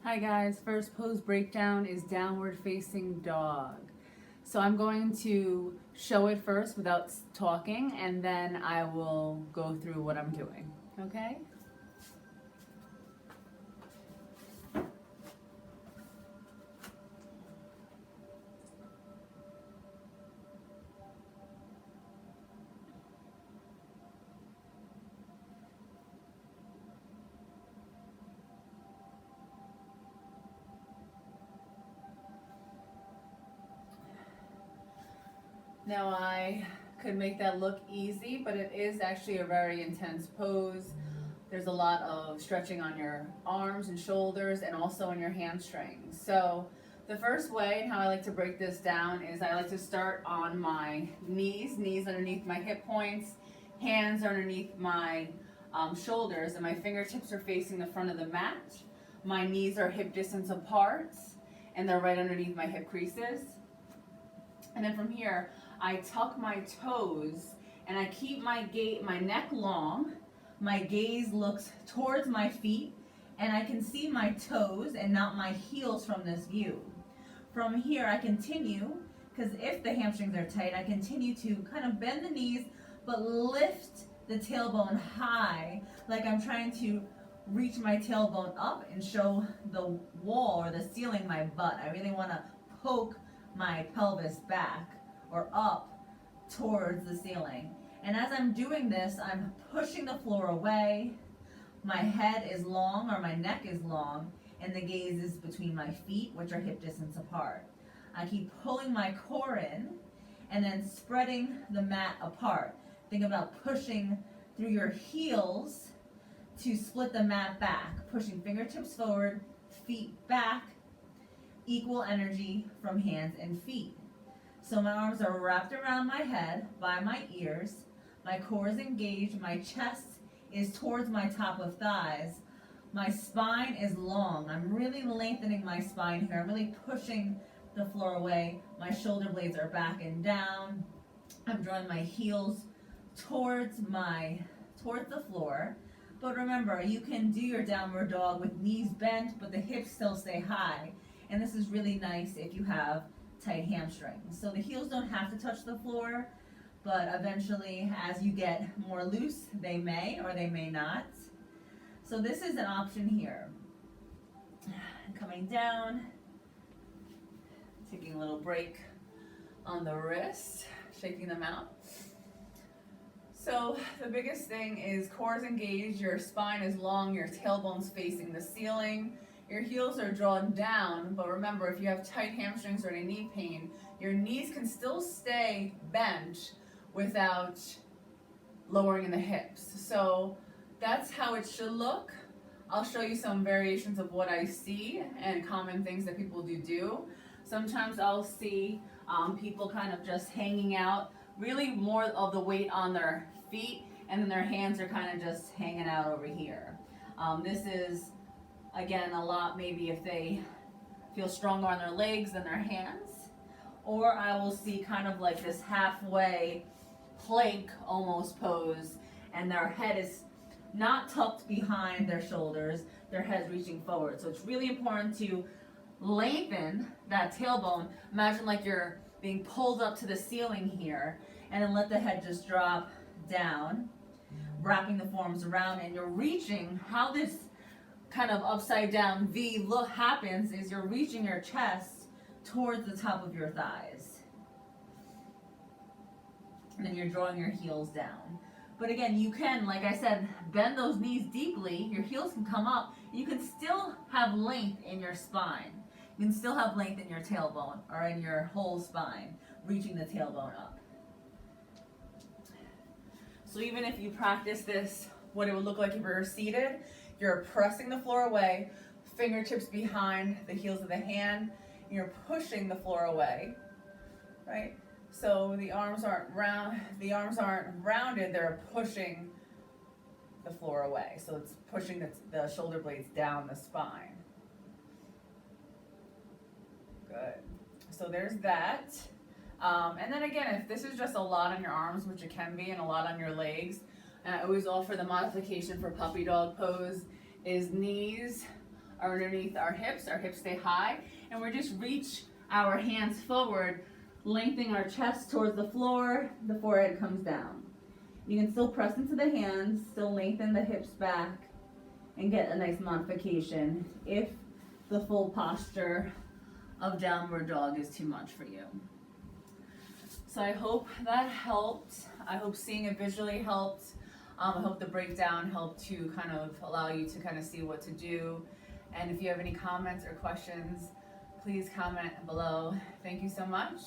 Hi guys, first pose breakdown is downward facing dog. So I'm going to show it first without talking, and then I will go through what I'm doing, okay? Now I could make that look easy, but it is actually a very intense pose. There's a lot of stretching on your arms and shoulders and also on your hamstrings. So the first way and how I like to break this down is I like to start on my knees underneath my hip points, hands underneath my shoulders, and my fingertips are facing the front of the mat. My knees are hip distance apart, and they're right underneath my hip creases. And then from here, I tuck my toes and I keep my neck long. My gaze looks towards my feet and I can see my toes and not my heels from this view. From here, I continue, because if the hamstrings are tight, I continue to kind of bend the knees but lift the tailbone high, like I'm trying to reach my tailbone up and show the wall or the ceiling my butt. I really want to poke my pelvis back or up towards the ceiling. And as I'm doing this, I'm pushing the floor away. My head is long or my neck is long, and the gaze is between my feet, which are hip distance apart. I keep pulling my core in and then spreading the mat apart. Think about pushing through your heels to split the mat back, pushing fingertips forward, feet back, equal energy from hands and feet. So my arms are wrapped around my head by my ears, my core is engaged, my chest is towards my top of thighs, my spine is long. I'm really lengthening my spine here. I'm really pushing the floor away. My shoulder blades are back and down. I'm drawing my heels towards the floor. But remember, you can do your downward dog with knees bent, but the hips still stay high. And this is really nice if you have tight hamstrings. So the heels don't have to touch the floor, but eventually as you get more loose, they may or they may not. So this is an option here. Coming down, taking a little break on the wrist, shaking them out. So the biggest thing is core is engaged, your spine is long, your tailbone's facing the ceiling, your heels are drawn down, but remember, if you have tight hamstrings or any knee pain, your knees can still stay bent without lowering in the hips. So that's how it should look. I'll show you some variations of what I see and common things that people do. Sometimes I'll see people kind of just hanging out, really more of the weight on their feet, and then their hands are kind of just hanging out over here. This is, again, a lot maybe if they feel stronger on their legs than their hands. Or I will see kind of like this halfway plank almost pose, and their head is not tucked behind their shoulders, their head's reaching forward. So it's really important to lengthen that tailbone. Imagine like you're being pulled up to the ceiling here, and then let the head just drop down, wrapping the forearms around, and you're reaching. How this kind of upside down V look happens is you're reaching your chest towards the top of your thighs. And then you're drawing your heels down. But again, you can, like I said, bend those knees deeply, your heels can come up, you can still have length in your spine. You can still have length in your tailbone or in your whole spine, reaching the tailbone up. So even if you practice this, what it would look like if you were seated, you're pressing the floor away, fingertips behind the heels of the hand, and you're pushing the floor away, right? So the arms aren't rounded, they're pushing the floor away. So it's pushing the shoulder blades down the spine. Good. So there's that. And then again, if this is just a lot on your arms, which it can be, and a lot on your legs, and I always offer the modification for puppy dog pose is knees are underneath our hips stay high, and we're just reach our hands forward, lengthening our chest towards the floor, the forehead comes down. You can still press into the hands, still lengthen the hips back, and get a nice modification if the full posture of downward dog is too much for you. So I hope that helped. I hope seeing it visually helped. I hope the breakdown helped to kind of allow you to kind of see what to do. And if you have any comments or questions, please comment below. Thank you so much.